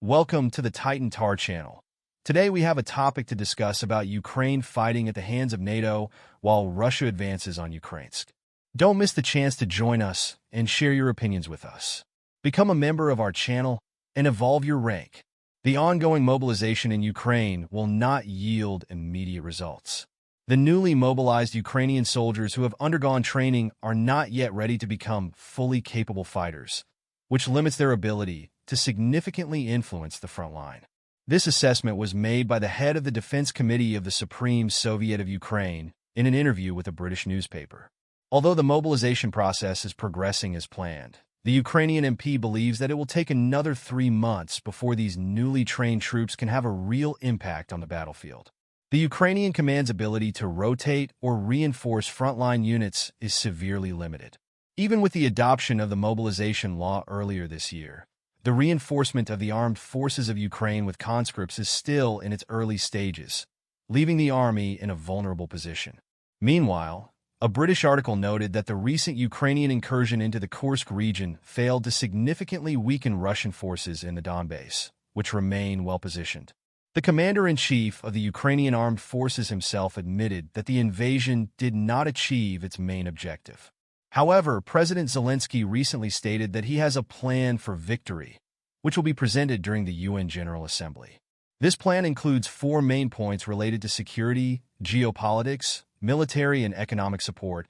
Welcome to the Titan Tar channel. Today we have a topic to discuss about Ukraine fighting at the hands of NATO while Russia advances on Ukrainsk. Don't miss the chance to join us and share your opinions with us. Become a member of our channel and evolve your rank. The ongoing mobilization in Ukraine will not yield immediate results. The newly mobilized Ukrainian soldiers who have undergone training are not yet ready to become fully capable fighters, which limits their ability to significantly influence the front line. This assessment was made by the head of the Defense Committee of the Supreme Soviet of Ukraine in an interview with a British newspaper. Although the mobilization process is progressing as planned, the Ukrainian MP believes that it will take another 3 months before these newly trained troops can have a real impact on the battlefield. The Ukrainian command's ability to rotate or reinforce frontline units is severely limited. Even with the adoption of the mobilization law earlier this year, the reinforcement of the armed forces of Ukraine with conscripts is still in its early stages, leaving the army in a vulnerable position. Meanwhile, a British article noted that the recent Ukrainian incursion into the Kursk region failed to significantly weaken Russian forces in the Donbass, which remain well-positioned. The commander-in-chief of the Ukrainian armed forces himself admitted that the invasion did not achieve its main objective. However, President Zelensky recently stated that he has a plan for victory, which will be presented during the UN General Assembly. This plan includes 4 main points related to security, geopolitics, military and economic support,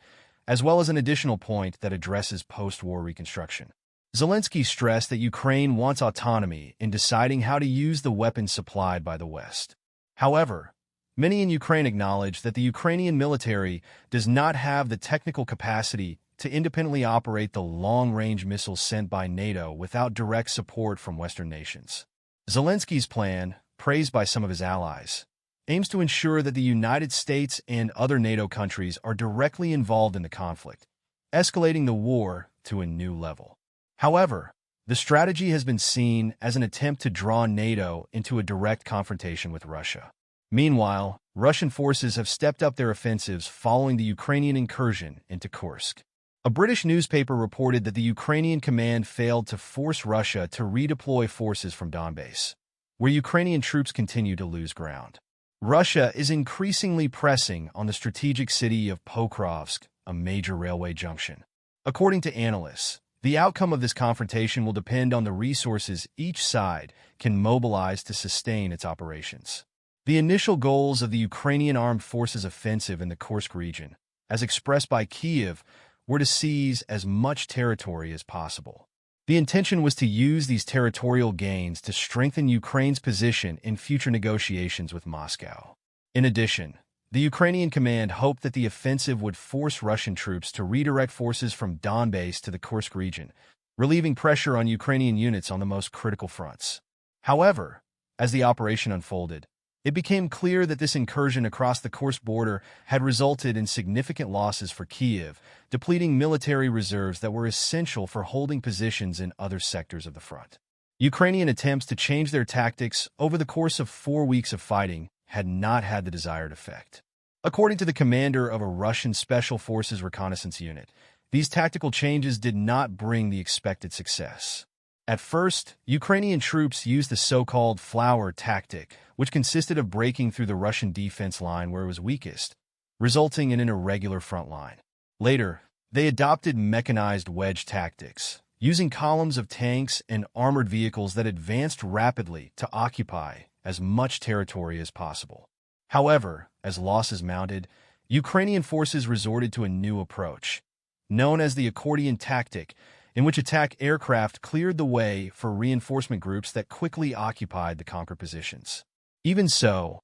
as well as an additional point that addresses post-war reconstruction. Zelensky stressed that Ukraine wants autonomy in deciding how to use the weapons supplied by the West. However, many in Ukraine acknowledge that the Ukrainian military does not have the technical capacity to independently operate the long-range missiles sent by NATO without direct support from Western nations. Zelensky's plan, praised by some of his allies, aims to ensure that the United States and other NATO countries are directly involved in the conflict, escalating the war to a new level. However, the strategy has been seen as an attempt to draw NATO into a direct confrontation with Russia. Meanwhile, Russian forces have stepped up their offensives following the Ukrainian incursion into Kursk. A British newspaper reported that the Ukrainian command failed to force Russia to redeploy forces from Donbass, where Ukrainian troops continue to lose ground. Russia is increasingly pressing on the strategic city of Pokrovsk, a major railway junction. According to analysts, the outcome of this confrontation will depend on the resources each side can mobilize to sustain its operations. The initial goals of the Ukrainian armed forces offensive in the Kursk region, as expressed by Kiev, were to seize as much territory as possible. The intention was to use these territorial gains to strengthen Ukraine's position in future negotiations with Moscow. In addition, the Ukrainian command hoped that the offensive would force Russian troops to redirect forces from Donbass to the Kursk region, relieving pressure on Ukrainian units on the most critical fronts. However, as the operation unfolded, it became clear that this incursion across the Kursk border had resulted in significant losses for Kiev, depleting military reserves that were essential for holding positions in other sectors of the front. Ukrainian attempts to change their tactics over the course of 4 weeks of fighting had not had the desired effect. According to the commander of a Russian Special Forces reconnaissance unit, these tactical changes did not bring the expected success. At first, Ukrainian troops used the so-called flower tactic, which consisted of breaking through the Russian defense line where it was weakest, resulting in an irregular front line. Later, they adopted mechanized wedge tactics, using columns of tanks and armored vehicles that advanced rapidly to occupy as much territory as possible. However, as losses mounted, Ukrainian forces resorted to a new approach, known as the accordion tactic, in which attack aircraft cleared the way for reinforcement groups that quickly occupied the conquered positions. Even so,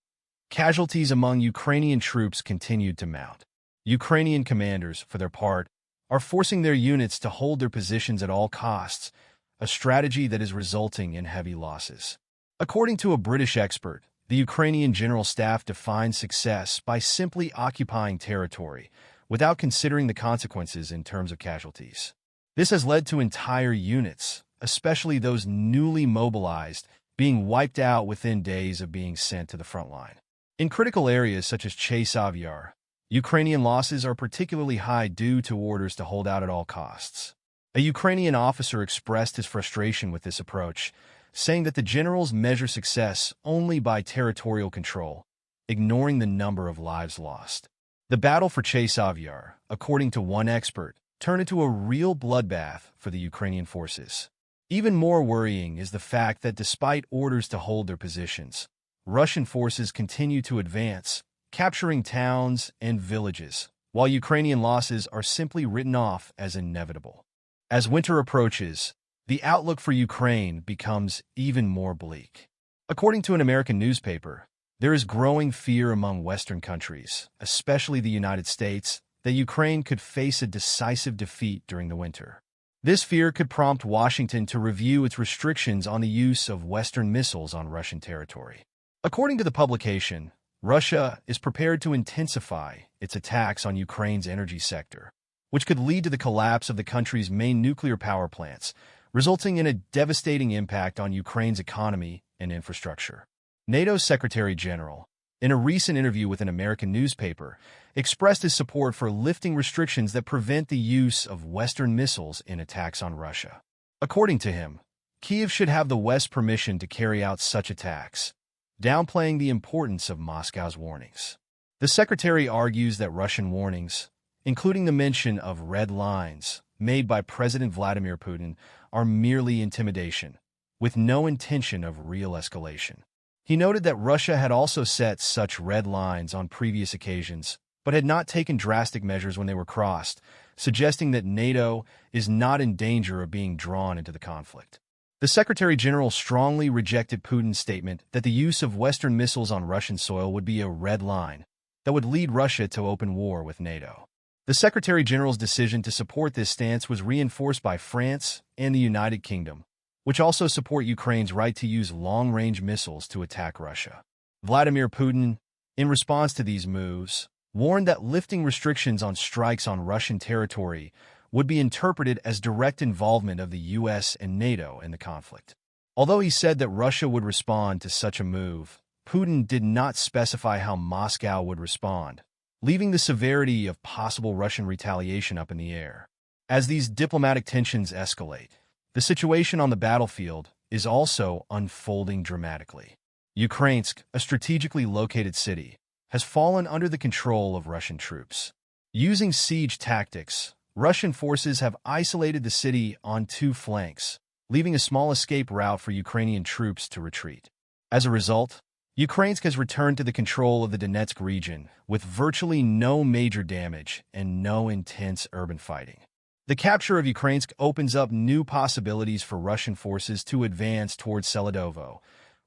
casualties among Ukrainian troops continued to mount. Ukrainian commanders, for their part, are forcing their units to hold their positions at all costs, a strategy that is resulting in heavy losses. According to a British expert, the Ukrainian General Staff defines success by simply occupying territory, without considering the consequences in terms of casualties. This has led to entire units, especially those newly mobilized, being wiped out within days of being sent to the front line. In critical areas such as Chasiv Yar, Ukrainian losses are particularly high due to orders to hold out at all costs. A Ukrainian officer expressed his frustration with this approach, saying that the generals measure success only by territorial control, ignoring the number of lives lost. The battle for Chasiv Yar, according to one expert, turned into a real bloodbath for the Ukrainian forces. Even more worrying is the fact that despite orders to hold their positions, Russian forces continue to advance, capturing towns and villages, while Ukrainian losses are simply written off as inevitable. As winter approaches, the outlook for Ukraine becomes even more bleak. According to an American newspaper, there is growing fear among Western countries, especially the United States, that Ukraine could face a decisive defeat during the winter. This fear could prompt Washington to review its restrictions on the use of Western missiles on Russian territory. According to the publication, Russia is prepared to intensify its attacks on Ukraine's energy sector, which could lead to the collapse of the country's main nuclear power plants, resulting in a devastating impact on Ukraine's economy and infrastructure. NATO's Secretary General, in a recent interview with an American newspaper, expressed his support for lifting restrictions that prevent the use of Western missiles in attacks on Russia. According to him, Kiev should have the West's permission to carry out such attacks, downplaying the importance of Moscow's warnings. The secretary argues that Russian warnings, including the mention of red lines made by President Vladimir Putin, are merely intimidation, with no intention of real escalation. He noted that Russia had also set such red lines on previous occasions, but had not taken drastic measures when they were crossed, suggesting that NATO is not in danger of being drawn into the conflict. The Secretary General strongly rejected Putin's statement that the use of Western missiles on Russian soil would be a red line that would lead Russia to open war with NATO. The Secretary General's decision to support this stance was reinforced by France and the United Kingdom, which also support Ukraine's right to use long-range missiles to attack Russia. Vladimir Putin, in response to these moves, warned that lifting restrictions on strikes on Russian territory would be interpreted as direct involvement of the U.S. and NATO in the conflict. Although he said that Russia would respond to such a move, Putin did not specify how Moscow would respond, leaving the severity of possible Russian retaliation up in the air. As these diplomatic tensions escalate, the situation on the battlefield is also unfolding dramatically. Ukrainsk, a strategically located city, has fallen under the control of Russian troops. Using siege tactics, Russian forces have isolated the city on two flanks, leaving a small escape route for Ukrainian troops to retreat. As a result, Ukrainsk has returned to the control of the Donetsk region, with virtually no major damage and no intense urban fighting. The capture of Ukrainsk opens up new possibilities for Russian forces to advance towards Seladovo,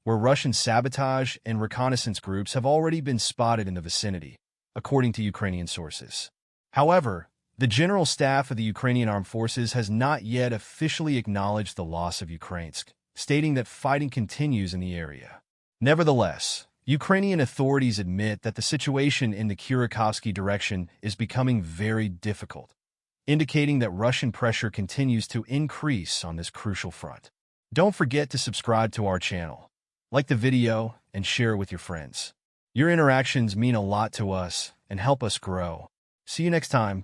where Russian sabotage and reconnaissance groups have already been spotted in the vicinity, according to Ukrainian sources. However, the General Staff of the Ukrainian Armed Forces has not yet officially acknowledged the loss of Ukrainsk, stating that fighting continues in the area. Nevertheless, Ukrainian authorities admit that the situation in the Kurakovsky direction is becoming very difficult, indicating that Russian pressure continues to increase on this crucial front. Don't forget to subscribe to our channel, like the video, and share it with your friends. Your interactions mean a lot to us and help us grow. See you next time.